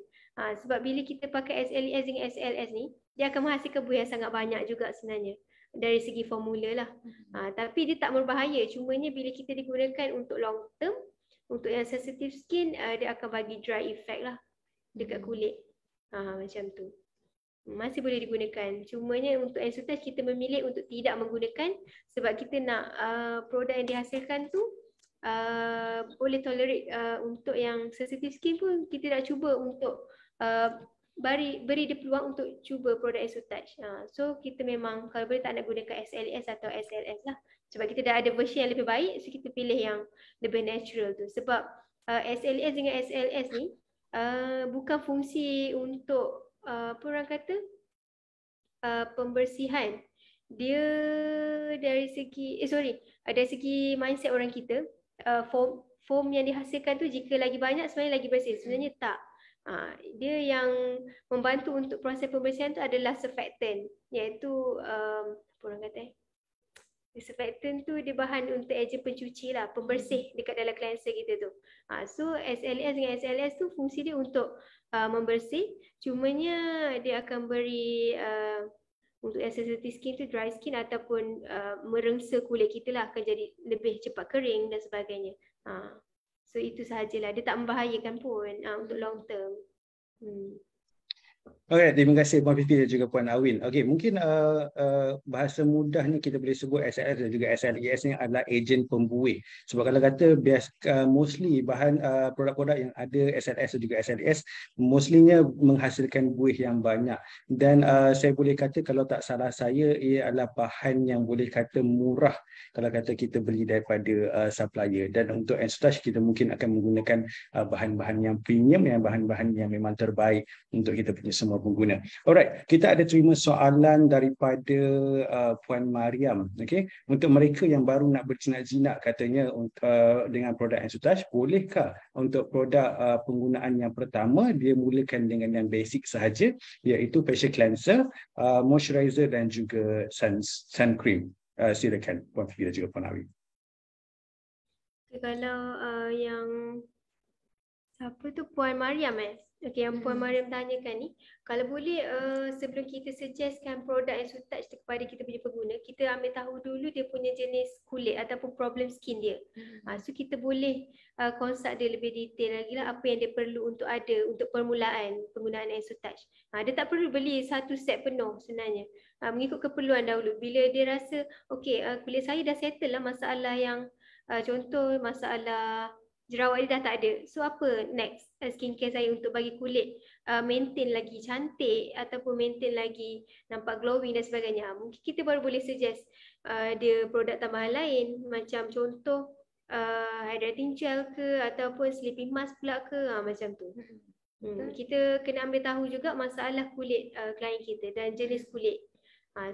Sebab bila kita pakai SLES dengan SLS ni, dia akan menghasilkan buih yang sangat banyak juga sebenarnya dari segi formula lah. Tapi dia tak berbahaya. Cumanya bila kita digunakan untuk long term, untuk yang sensitive skin, dia akan bagi dry effect lah dekat kulit. Macam tu. Masih boleh digunakan. Cumanya untuk Ensutage kita memilih untuk tidak menggunakan sebab kita nak produk yang dihasilkan tu boleh tolerate. Untuk yang sensitive skin pun kita nak cuba untuk beri dia peluang untuk cuba produk Ensutage. So kita memang kalau boleh tak nak gunakan SLS atau SLS lah. Sebab kita dah ada versi yang lebih baik, so kita pilih yang lebih natural tu. Sebab SLS dengan SLS ni bukan fungsi untuk apa orang kata pembersihan. Dia dari segi dari segi mindset orang kita, foam yang dihasilkan tu jika lagi banyak sebenarnya lagi bersih. Sebenarnya tak. Dia yang membantu untuk proses pembersihan tu adalah surfactant, iaitu apa orang kata surfactant tu dia bahan untuk ejen pencuci lah, pembersih dekat dalam cleanser kita tu. So SLS dengan SLS tu fungsi dia untuk membersih. Cumanya dia akan beri untuk yang sensitive skin tu, dry skin ataupun merengsa kulit kita lah, akan jadi lebih cepat kering dan sebagainya. So itu sahajalah, dia tak membahayakan pun untuk long term. Alright, terima kasih Puan Fifi dan juga Puan Awin. Okey, mungkin bahasa mudahnya kita boleh sebut SLS dan juga SLES ni adalah ejen pembuih. Sebab kalau kata mostly bahan produk-produk yang ada SLS dan juga SLES mostlynya menghasilkan buih yang banyak. Dan saya boleh kata kalau tak salah saya, ia adalah bahan yang boleh kata murah kalau kata kita beli daripada supplier. Dan untuk Ensutage kita mungkin akan menggunakan bahan-bahan yang premium, yang bahan-bahan yang memang terbaik untuk kita punya semua pengguna. Alright, kita ada terima soalan daripada Puan Mariam. Okay, untuk mereka yang baru nak berjinak-jinak katanya dengan produk Ensutage, bolehkah untuk produk penggunaan yang pertama dia mulakan dengan yang basic sahaja, iaitu facial cleanser, moisturizer dan juga sun cream. Silakan Puan Fifi dan juga Puan Awi. Kalau yang siapa tu, Puan Mariam Okey, yang Puan Mariam tanyakan ni, kalau boleh sebelum kita suggestkan produk Ensutage kepada kita punya pengguna, kita ambil tahu dulu dia punya jenis kulit ataupun problem skin dia. So kita boleh consult dia lebih detail lagi lah apa yang dia perlu untuk untuk permulaan penggunaan Ensutage. Dia tak perlu beli satu set penuh sebenarnya. Mengikut keperluan dahulu. Bila dia rasa okey, kulit saya dah settle lah masalah yang contoh masalah jerawat dia dah tak ada. So apa next skincare saya untuk bagi kulit maintain lagi cantik ataupun maintain lagi nampak glowing dan sebagainya. Mungkin kita baru boleh suggest dia produk tambahan lain, macam contoh hydrating gel ke ataupun sleeping mask pula ke, macam tu. Kita kena ambil tahu juga masalah kulit klien kita dan jenis kulit,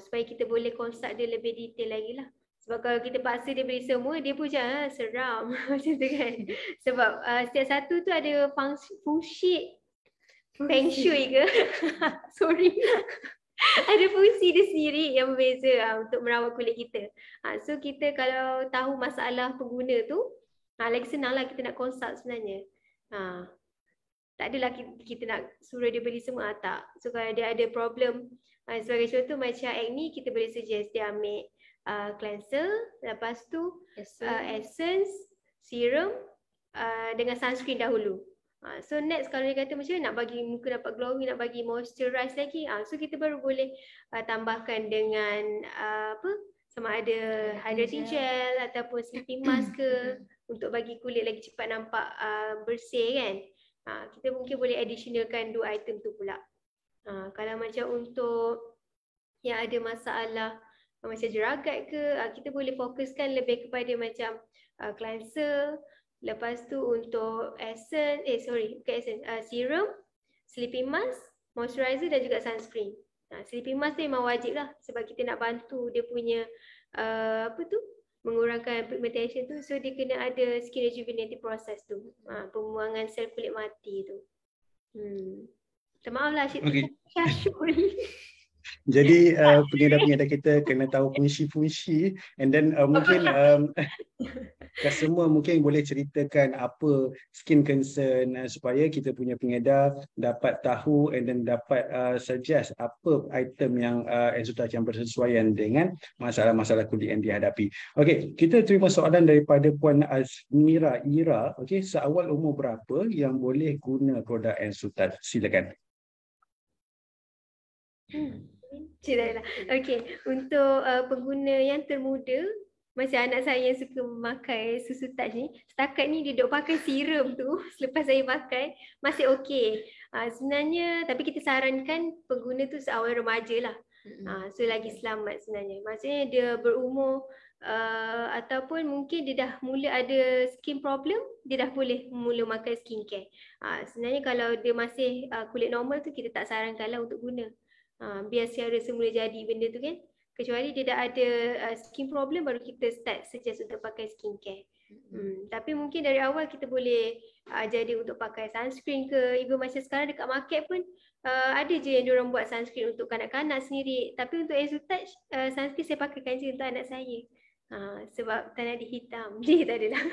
supaya kita boleh consult dia lebih detail lagi lah. Sebab kalau kita paksa dia beri semua, dia pun macam seram macam tu kan. Sebab setiap satu tu ada fungsi feng shui ke sorry ada fungsi dia sendiri yang berbeza untuk merawat kulit kita. So kita kalau tahu masalah pengguna tu, lagi senang lah kita nak consult sebenarnya. Tak adalah kita nak suruh dia beli semua, tak. So kalau dia ada problem, sebagai contoh macam acne, kita boleh suggest dia ambil cleanser, lepas tu essence, serum dengan sunscreen dahulu. So next kalau dia kata macam nak bagi muka dapat glowing, nak bagi moisturize lagi, so kita baru boleh tambahkan dengan sama ada hydrating gel ataupun sleeping mask ke untuk bagi kulit lagi cepat nampak bersih kan. Kita mungkin boleh additionalkan 2 item tu pula. Kalau macam untuk yang ada masalah macam jeragat ke, kita boleh fokuskan lebih kepada macam cleanser. Lepas tu untuk serum, sleeping mask, moisturizer dan juga sunscreen. Sleeping mask tu memang wajib lah sebab kita nak bantu dia punya mengurangkan pigmentation tu, so dia kena ada skin rejuvenative process tu, pembuangan sel kulit mati tu. Minta maaf lah Syed, Okay. Syashul. Jadi pengedar-pengedar kita kena tahu fungsi-fungsi, and then mungkin customer mungkin boleh ceritakan apa skin concern supaya kita punya pengedar dapat tahu and then dapat suggest apa item yang Ensutage yang bersesuaian dengan masalah-masalah kulit yang dihadapi. Okey, kita terima soalan daripada Puan Azmira Ira. Okey, seawal umur berapa yang boleh guna produk Ensutage? Silakan. Okey, untuk pengguna yang termuda, macam anak saya yang suka memakai susu touch ni, setakat ni dia duk pakai serum tu selepas saya pakai masih okey. Sebenarnya tapi kita sarankan pengguna tu seawal remaja lah. So lagi selamat sebenarnya. Maksudnya dia berumur ataupun mungkin dia dah mula ada skin problem, dia dah boleh mula makan skincare. Sebenarnya kalau dia masih kulit normal tu, kita tak sarankanlah untuk guna. Biar secara semula jadi benda tu kan. Kecuali dia dah ada skin problem, baru kita start suggest untuk pakai skincare. Tapi mungkin dari awal kita boleh jadi untuk pakai sunscreen ke. Even macam sekarang dekat market pun ada je yang diorang buat sunscreen untuk kanak-kanak sendiri. Tapi untuk Ensutage, sunscreen saya pakaikan je untuk anak saya. Sebab tak nak dihitam. Dia tak adalah.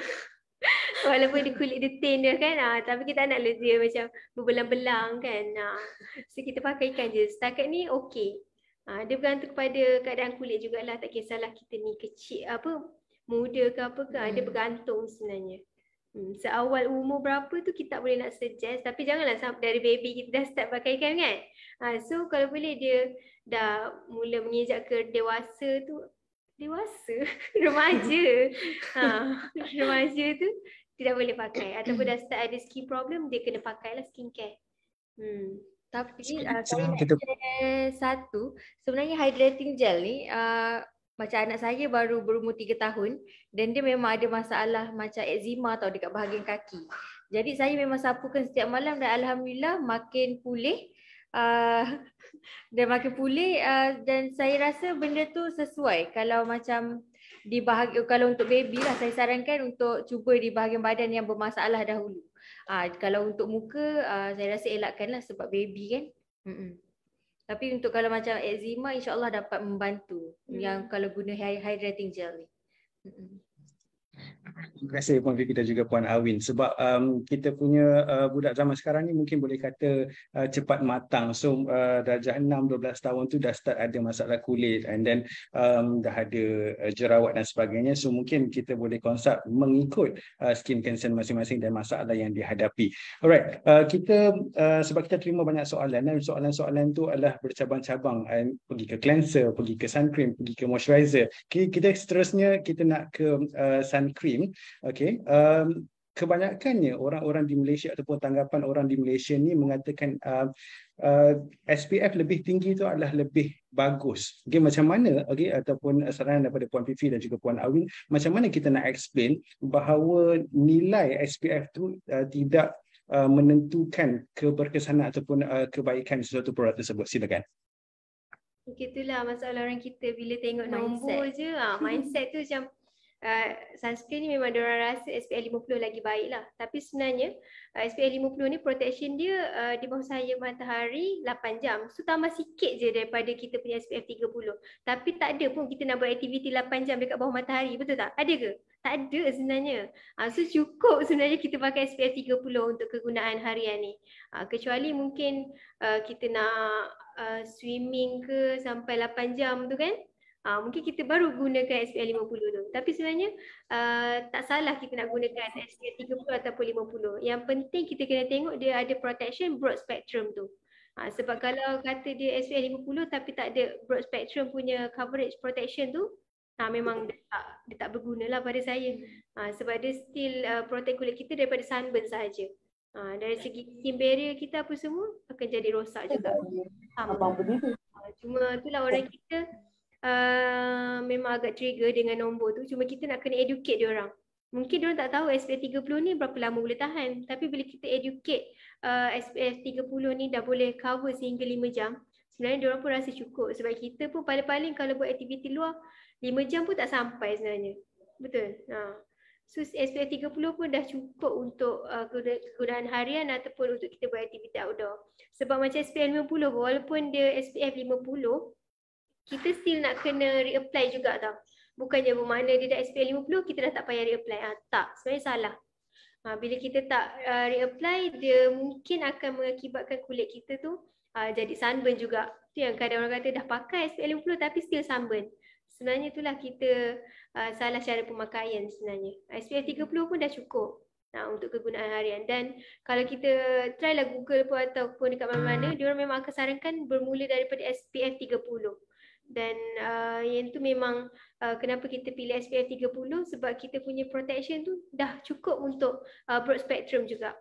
Walaupun dia kulit dia tan dia kan, tapi kita nak dia macam berbelang-belang kan. So kita pakaikan je. Setakat ni okey. Dia bergantung kepada keadaan kulit jugalah. Tak kisahlah kita ni kecil muda ke apa ke, dia bergantung sebenarnya. Seawal umur berapa tu kita tak boleh nak suggest, tapi janganlah sampai dari baby kita dah start pakaikan kan. So kalau boleh dia dah mula menginjak ke dewasa tu, remaja. Remaja tu tidak boleh pakai, ataupun dah start ada skin problem, dia kena pakailah skincare. Tapi saya nak share satu, sebenarnya hydrating gel ni macam anak saya baru berumur 3 tahun dan dia memang ada masalah macam eczema tau dekat bahagian kaki. Jadi saya memang sapukan setiap malam dan alhamdulillah makin pulih. Dan makin pulih dan saya rasa benda tu sesuai kalau macam kalau untuk baby lah, saya sarankan untuk cuba di bahagian badan yang bermasalah dahulu. Kalau untuk muka saya rasa elakkanlah sebab baby kan. Tapi untuk kalau macam eczema, insyaAllah dapat membantu yang kalau guna hydrating gel ni. Terima kasih Puan Vicky dan juga Puan Awin, sebab kita punya budak zaman sekarang ni mungkin boleh kata cepat matang. So darjah 6-12 tahun tu dah start ada masalah kulit, and then dah ada jerawat dan sebagainya. So mungkin kita boleh consult mengikut skin concern masing-masing dan masalah yang dihadapi. Alright, kita sebab kita terima banyak soalan, dan soalan-soalan tu adalah bercabang-cabang, pergi ke cleanser, pergi ke sun cream, pergi ke moisturizer. Kita seterusnya kita nak ke sun cream. Okey, kebanyakannya orang-orang di Malaysia ataupun tanggapan orang di Malaysia ni mengatakan SPF lebih tinggi tu adalah lebih bagus. Okey, macam mana ataupun saranan daripada Puan Fifi dan juga Puan Awin, macam mana kita nak explain bahawa nilai SPF tu tidak menentukan keberkesanan ataupun kebaikan sesuatu produk tersebut. Silakan. Itulah masalah orang kita bila tengok nombor je. Mindset tu macam sunscreen ni memang diorang rasa SPF 50 lagi baik lah. Tapi sebenarnya SPF 50 ni protection dia di bawah cahaya matahari 8 jam. So tambah sikit je daripada kita punya SPF 30. Tapi tak ada pun kita nak buat aktiviti 8 jam dekat bawah matahari. Betul tak? Ada ke? Tak ada sebenarnya. So cukup sebenarnya kita pakai SPF 30 untuk kegunaan harian ni. Kecuali mungkin kita nak swimming ke sampai 8 jam tu kan. Mungkin kita baru gunakan SPF 50 tu. Tapi sebenarnya tak salah kita nak gunakan SPF 30 ataupun 50. Yang penting kita kena tengok dia ada protection broad spectrum tu. Sebab kalau kata dia SPF 50 tapi tak ada broad spectrum punya coverage protection tu, memang dia tak berguna lah pada saya. Sebab dia still protect kulit kita daripada sunburn sahaja. Dari segi skin barrier kita apa semua akan jadi rosak juga. Sama. Cuma itulah orang kita memang agak trigger dengan nombor tu. Cuma kita nak kena educate dia orang. Mungkin dia orang tak tahu SPF 30 ni berapa lama boleh tahan. Tapi bila kita educate SPF 30 ni dah boleh cover sehingga 5 jam. Sebenarnya dia orang pun rasa cukup. Sebab kita pun paling-paling kalau buat aktiviti luar 5 jam pun tak sampai sebenarnya. Betul. So SPF 30 pun dah cukup untuk kegunaan harian ataupun untuk kita buat aktiviti outdoor. Sebab macam SPF 50 walaupun dia SPF 50, kita still nak kena reapply juga tau. Bukannya bermakna dia dah SPF 50 kita dah tak payah reapply. Tak, sebenarnya salah. Bila kita tak reapply, dia mungkin akan mengakibatkan kulit kita tu jadi sunburn juga. Tu yang kadang orang kata dah pakai SPF 50 tapi still sunburn. Sebenarnya itulah kita salah cara pemakaian sebenarnya. SPF 30 pun dah cukup untuk kegunaan harian. Dan kalau kita try lah Google pun ataupun dekat mana-mana, diorang memang akan sarankan bermula daripada SPF 30. Dan yang tu memang kenapa kita pilih SPF 30 sebab kita punya protection tu dah cukup untuk broad spectrum juga.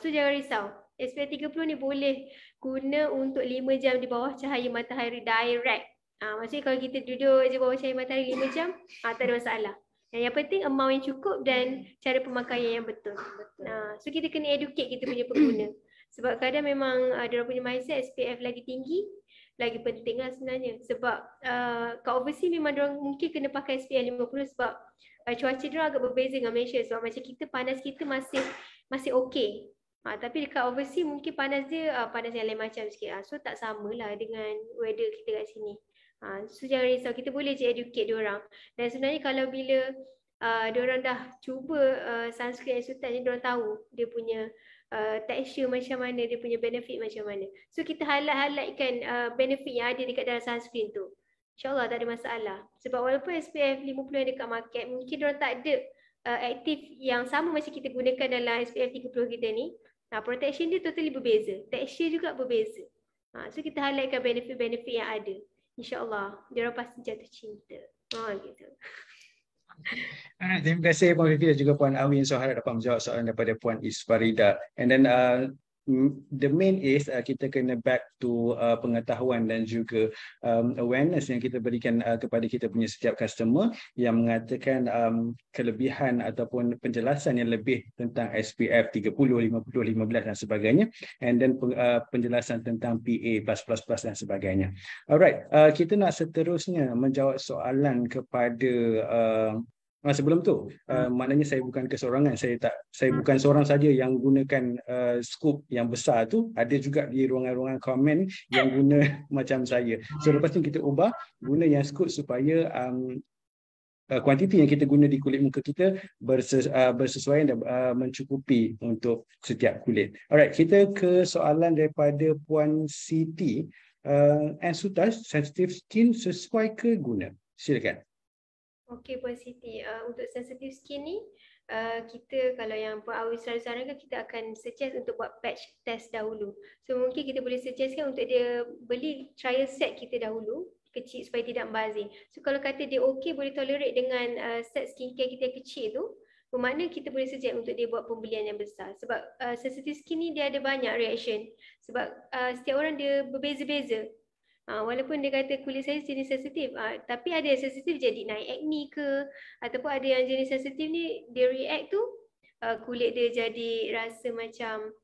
So jangan risau. SPF 30 ni boleh guna untuk 5 jam di bawah cahaya matahari direct. Maksudnya kalau kita duduk je bawah cahaya matahari 5 jam, tak ada masalah. Yang penting amount yang cukup dan cara pemakaian yang betul. So kita kena educate kita punya pengguna. Sebab kadang memang diorang punya mindset SPF lagi tinggi, lagi penting lah sebenarnya. Sebab kat overseas memang diorang mungkin kena pakai SPF 50 sebab cuaca diorang agak berbeza dengan Malaysia. Sebab macam kita, panas kita masih okey. Tapi dekat overseas mungkin panas dia panas yang lain macam sikit. So tak samalah dengan weather kita kat sini. So jangan risau, kita boleh je educate diorang. Dan sebenarnya kalau bila diorang dah cuba sunscreen Exotat ni, diorang tahu dia punya texture macam mana, dia punya benefit macam mana. So kita highlightkan benefit yang ada dekat dalam sunscreen tu. InsyaAllah tak ada masalah. Sebab walaupun SPF 50 yang dekat market, mungkin diorang tak ada aktif yang sama macam kita gunakan dalam SPF 30 kita ni. Protection dia totally berbeza. Texture juga berbeza. So kita highlightkan benefit-benefit yang ada. InsyaAllah, diorang pasti jatuh cinta. Gitu. Terima kasih Puan Fifi dan juga Puan Awin. So harap dapat menjawab soalan daripada Puan Isfarida. And then the main is kita kena back to pengetahuan dan juga awareness yang kita berikan kepada kita punya setiap customer yang mengatakan kelebihan ataupun penjelasan yang lebih tentang SPF 30, 50, 15 dan sebagainya, and then penjelasan tentang PA++ dan sebagainya. Alright, kita nak seterusnya menjawab soalan kepada sebelum tu, maknanya saya bukan kesorangan, saya bukan seorang saja yang gunakan scoop yang besar tu, ada juga di ruangan-ruangan komen yang guna macam saya. So lepas tu kita ubah guna yang scoop supaya kuantiti yang kita guna di kulit muka kita bersesuaian dan mencukupi untuk setiap kulit. Alright, kita ke soalan daripada Puan Siti. Exotat sensitive skin sesuai ke guna? Silakan. Okey Puan Siti, untuk sensitive skin ni, kita kalau yang Puan Awi sarankan, kita akan suggest untuk buat patch test dahulu. So mungkin kita boleh suggestkan untuk dia beli trial set kita dahulu, kecil supaya tidak membazir. So kalau kata dia okey, boleh tolerate dengan set skincare kita yang kecil tu, bermakna kita boleh suggest untuk dia buat pembelian yang besar. Sebab sensitive skin ni dia ada banyak reaction. Sebab setiap orang dia berbeza-beza. Walaupun dia kata kulit saya jenis sensitif, tapi ada yang sensitif jadi naik acne ke, ataupun ada yang jenis sensitif ni dia react tu kulit dia jadi rasa macam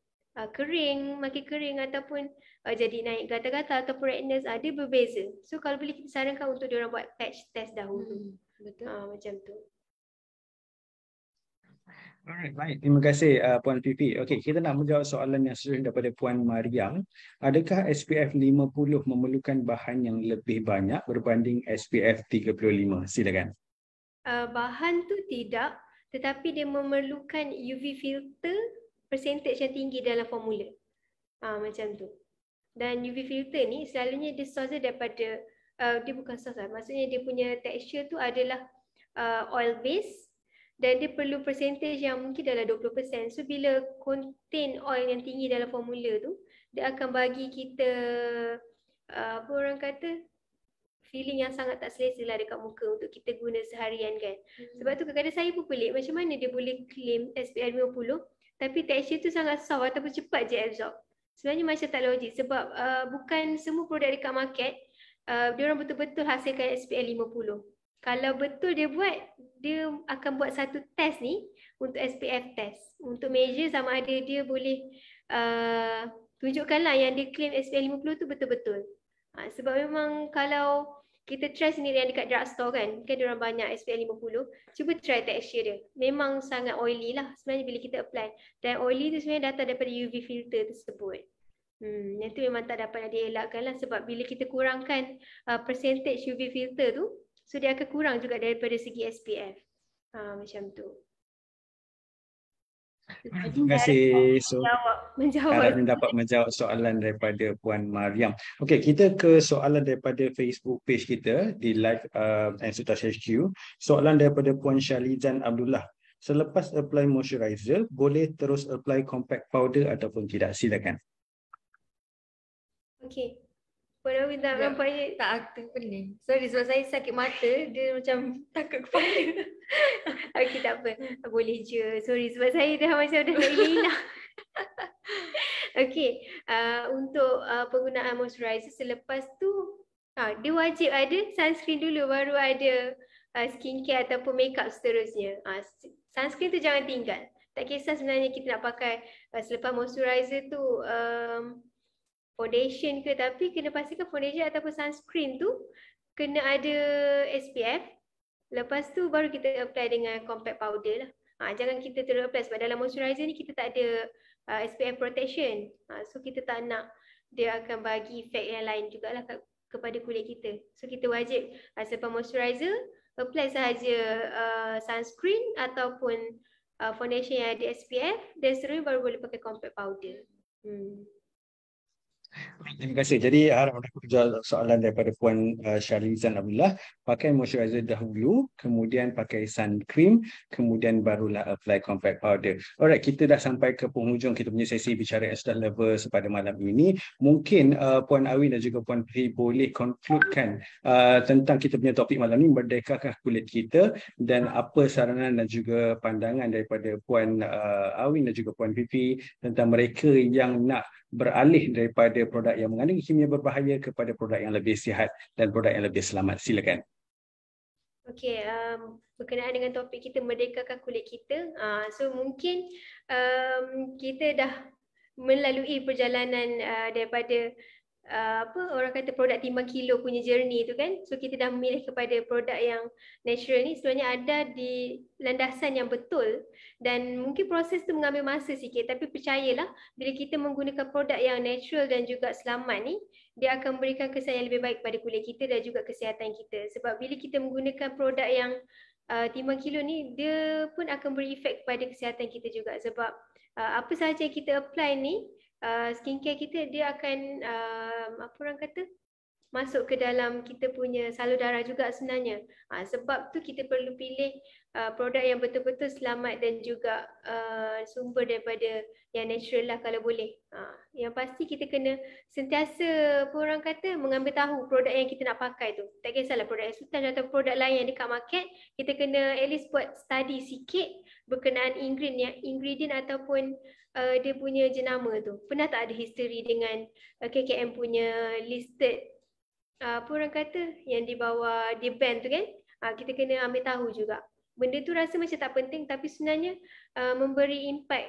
kering, makin kering, ataupun jadi naik gatal-gatal ataupun redness, dia berbeza. So kalau boleh kita sarankan untuk diorang buat patch test dahulu. Betul. Macam tu. Alright, baik. Terima kasih Puan Fifi. Okey, kita nak menjawab soalan yang seterusnya daripada Puan Mariam. Adakah SPF 50 memerlukan bahan yang lebih banyak berbanding SPF 35? Silakan. Bahan tu tidak, tetapi dia memerlukan UV filter percentage yang tinggi dalam formula. Macam tu. Dan UV filter ni selalunya dia source daripada, dia bukan source lah, maksudnya dia punya texture tu adalah oil base. Dan dia perlu percentage yang mungkin dalam 20%. So bila contain oil yang tinggi dalam formula tu, dia akan bagi kita apa orang kata, feeling yang sangat tak selesa lah dekat muka untuk kita guna seharian kan. Sebab tu kadang-kadang saya pun pelik macam mana dia boleh claim SPF 50 tapi texture tu sangat soft ataupun cepat je absorb. Sebenarnya macam tak logik sebab bukan semua produk dekat market dia orang betul-betul hasilkan SPF 50. Kalau betul dia buat, dia akan buat satu test ni untuk SPF test. Untuk measure sama ada dia boleh tunjukkanlah yang dia claim SPF 50 tu betul-betul. Sebab memang kalau kita try sendiri yang dekat drugstore kan dia orang banyak SPF 50, cuba try texture dia. Memang sangat oily lah sebenarnya bila kita apply. Dan oily tu sebenarnya datang daripada UV filter tersebut. Yang tu memang tak dapat nak dielakkan lah sebab bila kita kurangkan percentage UV filter tu, so dia akan kurang juga daripada segi SPF. Macam tu. Terima kasih. So, Menjawab. harapnya dapat menjawab soalan daripada Puan Mariam. Okey, kita ke soalan daripada Facebook page kita di live Ensutas HQ. Soalan daripada Puan Syalizan Abdullah. Selepas apply moisturizer, boleh terus apply compact powder ataupun tidak? Silakan. Okey. Puan Awi tak nampaknya Tak aktif pening. Sorry sebab saya sakit mata, dia macam takut kepala. okey tak apa. Boleh je. Sorry sebab saya dah macam dah tak hilang. Okey, untuk penggunaan moisturizer selepas tu dia wajib ada sunscreen dulu baru ada skincare ataupun makeup seterusnya. Sunscreen tu jangan tinggal. Tak kisah sebenarnya kita nak pakai selepas moisturizer tu foundation ke, tapi kena pastikan foundation ataupun sunscreen tu kena ada SPF. Lepas tu baru kita apply dengan compact powder lah. Jangan kita terus apply sebab dalam moisturizer ni kita tak ada SPF protection. So kita tak nak dia akan bagi efek yang lain jugalah kepada kulit kita. So kita wajib selepas moisturizer apply sahaja sunscreen ataupun foundation yang ada SPF dan seterusnya baru boleh pakai compact powder. Terima kasih. Jadi harap dapat jawab soalan daripada Puan Syalizan Abdullah. Pakai moisturizer dahulu, kemudian pakai sun cream, kemudian barulah apply compact powder. Alright, kita dah sampai ke penghujung kita punya sesi bicara Ensutas Lovers pada malam ini. Mungkin Puan Awi dan juga Puan Pri boleh concludekan tentang kita punya topik malam ini, merdekakah kulit kita, dan apa saranan dan juga pandangan daripada Puan Awi dan juga Puan Pipi tentang mereka yang nak beralih daripada produk yang mengandung kimia berbahaya kepada produk yang lebih sihat dan produk yang lebih selamat. Silakan. Okey, berkenaan dengan topik kita merdekakan kulit kita. So mungkin kita dah melalui perjalanan daripada orang kata produk timbang kilo punya journey tu kan. So kita dah memilih kepada produk yang natural ni sebenarnya ada di landasan yang betul, dan mungkin proses tu mengambil masa sikit, tapi percayalah bila kita menggunakan produk yang natural dan juga selamat ni, dia akan memberikan kesan yang lebih baik pada kulit kita dan juga kesihatan kita. Sebab bila kita menggunakan produk yang timbang kilo ni, dia pun akan beri efek kepada kesihatan kita juga. Sebab apa sahaja yang kita apply ni, skincare kita dia akan apa orang kata masuk ke dalam kita punya salur darah juga sebenarnya. Sebab tu kita perlu pilih produk yang betul-betul selamat dan juga sumber daripada yang natural lah kalau boleh. Yang pasti kita kena sentiasa apa orang kata mengambil tahu produk yang kita nak pakai tu. Tak kisahlah produk Ensutas atau produk lain yang dekat market, kita kena at least buat study sikit berkenaan ingredient ataupun dia punya jenama tu. Pernah tak ada history dengan KKM punya listed apa orang kata yang di bawah di band tu kan? Kita kena ambil tahu juga. Benda tu rasa macam tak penting tapi sebenarnya memberi impact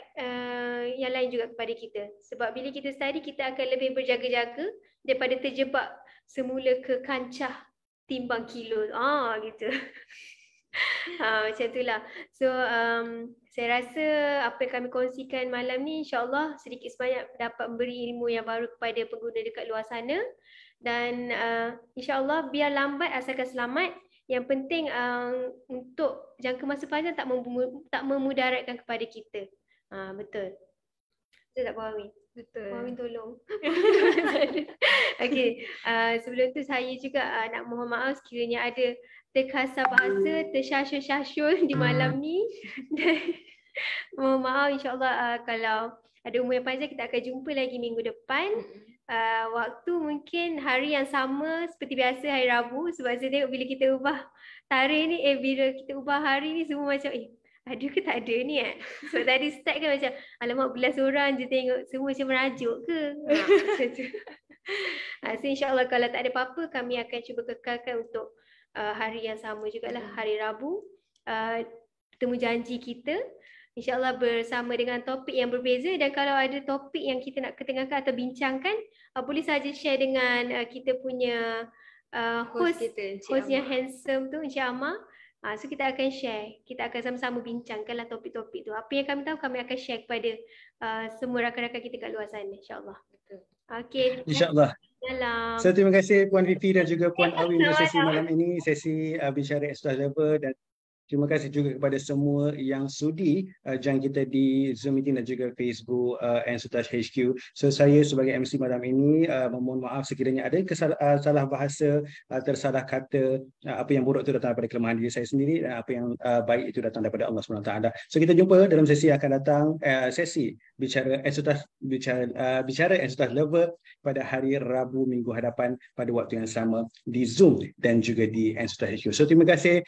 yang lain juga kepada kita. Sebab bila kita study, kita akan lebih berjaga-jaga daripada terjebak semula ke kancah timbang kilo. Gitu. Macam itulah. So saya rasa apa yang kami kongsikan malam ni insya-Allah sedikit sebanyak dapat memberi ilmu yang baru kepada pengguna dekat luar sana, dan insya-Allah biar lambat asalkan selamat. Yang penting untuk jangka masa panjang tak memudaratkan kepada kita. Betul. Betul tak Puan Awi? Betul. Puan Awi tolong. Okey, sebelum tu saya juga nak mohon maaf sekiranya ada terkasar bahasa, tersyasyul-syasyul di malam ni. Mohon maaf, insyaAllah kalau ada umur yang panjang kita akan jumpa lagi minggu depan. Waktu mungkin hari yang sama seperti biasa, hari Rabu. Sebab saya tengok bila kita ubah tarikh ni, bila kita ubah hari ni semua macam ada ke tak ada ni So tadi start kan macam alamak belas orang je tengok, semua macam merajuk ke? Macam tu. So insyaAllah kalau tak ada apa-apa kami akan cuba kekalkan untuk hari yang sama jugalah, hari Rabu. Temu janji kita InsyaAllah bersama dengan topik yang berbeza, dan kalau ada topik yang kita nak ketengahkan atau bincangkan, boleh saja share dengan kita punya host yang handsome tu, Encik Amar. So kita akan share, kita akan sama-sama bincangkanlah topik-topik tu. Apa yang kami tahu kami akan share kepada semua rakan-rakan kita kat luar sana, insyaAllah. Okey. InsyaAllah. Malam. So terima kasih Puan Vivi dan juga Puan Awi untuk sesi malam ini, sesi bicara Extra Level, dan terima kasih juga kepada semua yang sudi join kita di Zoom meeting dan juga Facebook Ensutage HQ. So saya sebagai MC malam ini memohon maaf sekiranya ada salah bahasa, tersalah kata, apa yang buruk itu datang daripada kelemahan diri saya sendiri, dan apa yang baik itu datang daripada Allah SWT. So kita jumpa dalam sesi yang akan datang, sesi bicara Ensutage, bicara Ensutage Level pada hari Rabu minggu hadapan pada waktu yang sama di Zoom dan juga di Ensutage HQ. So terima kasih.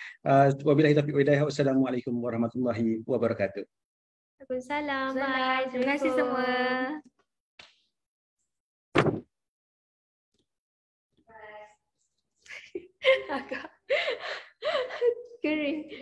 Wabillahi taufiq wal hidayah. Wassalamualaikum warahmatullahi wabarakatuh. Waalaikumsalam. Bye. Terima kasih semua. Agak kering.